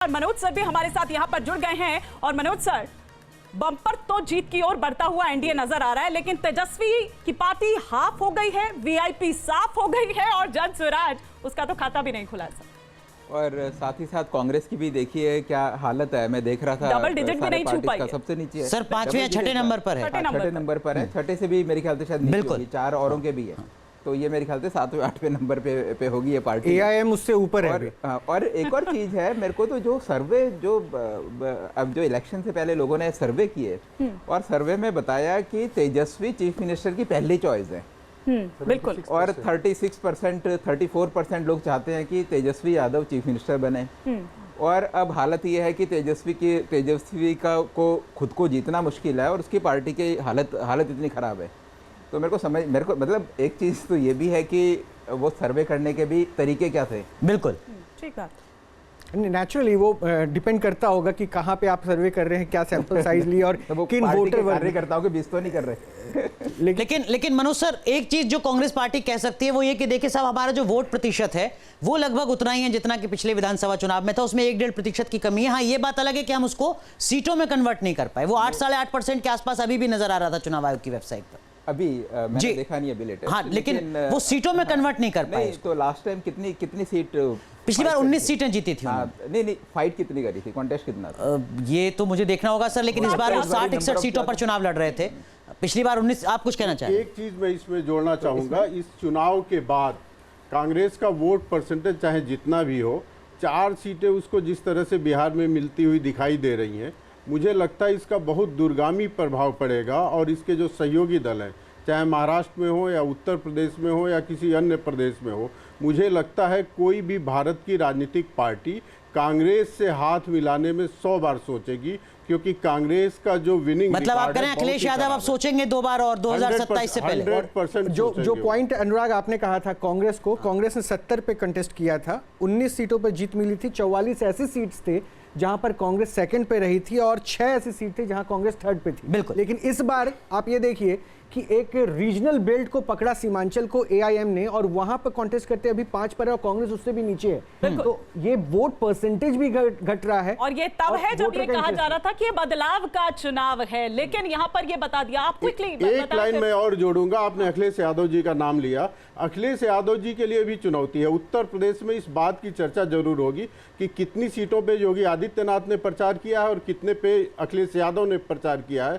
और मनोज सर भी हमारे साथ यहां पर जुड़ गए हैं। और मनोज सर, बम्पर तो जीत की ओर बढ़ता हुआ एनडीए नजर आ रहा है, लेकिन तेजस्वी की पार्टी हाफ हो गई है, वीआईपी साफ हो गई है और जन स्वराज उसका तो खाता भी नहीं खुला सर। और साथ ही साथ कांग्रेस की भी देखिए क्या हालत है। मैं देख रहा था डबल डिजिट भी नहीं छू पाई है। सबसे नीचे है सर, 5वें या 6ठे नंबर पर है। छठे नंबर पर है। छठे से भी मेरे ख्याल से शायद नीचे होगी, 4 औरों के भी है। तो ये मेरे ख्याल से 7वें 8वें नंबर पे होगी ये पार्टी। एआईएम उससे ऊपर है। और एक और चीज है, मेरे को तो जो सर्वे जो अब जो इलेक्शन से पहले लोगों ने सर्वे किए और सर्वे में बताया कि तेजस्वी चीफ मिनिस्टर की पहली चॉइस है। बिल्कुल। और 36% 34% लोग चाहते हैं कि तेजस्वी यादव चीफ मिनिस्टर बने। और अब हालत ये है कि तेजस्वी का को खुद को जीतना मुश्किल है और उसकी पार्टी की हालत इतनी खराब है। तो मेरे को मतलब एक चीज़ तो ये भी है कि वो सर्वे करने के भी तरीके क्या थे। बिल्कुल ठीक है। नेचुरली वो डिपेंड करता होगा कि कहाँ पे आप सर्वे कर रहे हैं, क्या सैंपल साइज ली और तो किन वोटर कार्यकर्ताओं के बीच तो नहीं कर रहे। लेकिन मनोज सर, एक चीज जो कांग्रेस पार्टी कह सकती है वो ये कि देखिए साहब, हमारा जो वोट प्रतिशत है वो लगभग उतना ही है जितना कि पिछले विधानसभा चुनाव में था। उसमें 1-1.5% की कमी है। हाँ, ये बात अलग है कि हम उसको सीटों में कन्वर्ट नहीं कर पाए। वो 8-8.5% के आसपास अभी भी नजर आ रहा था चुनाव आयोग की वेबसाइट पर। अभी मैंने देखा नहीं अभी लेटेस्ट। हाँ, लेकिन वो सीटों में कन्वर्ट नहीं कर पाए। तो लास्ट टाइम कितनी सीट? पिछली बार 19 सीटें जीती थी। नहीं, फाइट कितनी करी थी, कॉन्टेस्ट कितना था? ये तो मुझे देखना होगा सर, लेकिन इस बार वो 60-61 सीटों पर चुनाव लड़ रहे थे। पिछली बार 19। आप कुछ कहना चाहें? एक चीज मैं इसमें जोड़ना चाहूंगा। इस चुनाव के बाद कांग्रेस का वोट परसेंटेज चाहे जितना भी हो, 4 सीटें उसको जिस तरह से बिहार में मिलती हुई दिखाई दे रही हैं, मुझे लगता है इसका बहुत दूरगामी प्रभाव पड़ेगा। और इसके जो सहयोगी दल हैं, चाहे महाराष्ट्र में हो या उत्तर प्रदेश में हो या किसी अन्य प्रदेश में हो, मुझे लगता है कोई भी भारत की राजनीतिक पार्टी कांग्रेस से हाथ मिलाने में 100 बार सोचेगी, क्योंकि कांग्रेस का जो विनिंग मतलब आप कह रहे हैं अखिलेश यादव आप सोचेंगे 2 बार और 2027 से पहले? 100% जो पॉइंट अनुराग आपने कहा था, कांग्रेस ने 70 पे कंटेस्ट किया था, 19 सीटों पर जीत मिली थी। 44 ऐसे सीट्स थे जहां पर कांग्रेस सेकंड पे रही थी और 6 ऐसी सीट थी जहां कांग्रेस थर्ड पे थी। बिल्कुल। लेकिन इस बार आप ये देखिए कि एक रीजनल बेल्ट को पकड़ा सीमांचल को एआईएम ने और वहां पर कॉन्टेस्ट करते अभी 5 पर है और कांग्रेस उससे भी नीचे है। तो ये वोट परसेंटेज भी घट रहा है। और ये तब है जब ये कहा जा रहा था कि ये बदलाव का चुनाव है, लेकिन यहाँ पर ये बता दिया आप क्विकली। एक लाइन मैं और जोड़ूंगा। आपने अखिलेश यादव जी का नाम लिया। अखिलेश यादव जी के लिए भी चुनौती है। उत्तर प्रदेश में इस बात की चर्चा जरूर होगी कि कितनी सीटों पे योगी आदित्यनाथ ने प्रचार किया है और कितने पे अखिलेश यादव ने प्रचार किया है।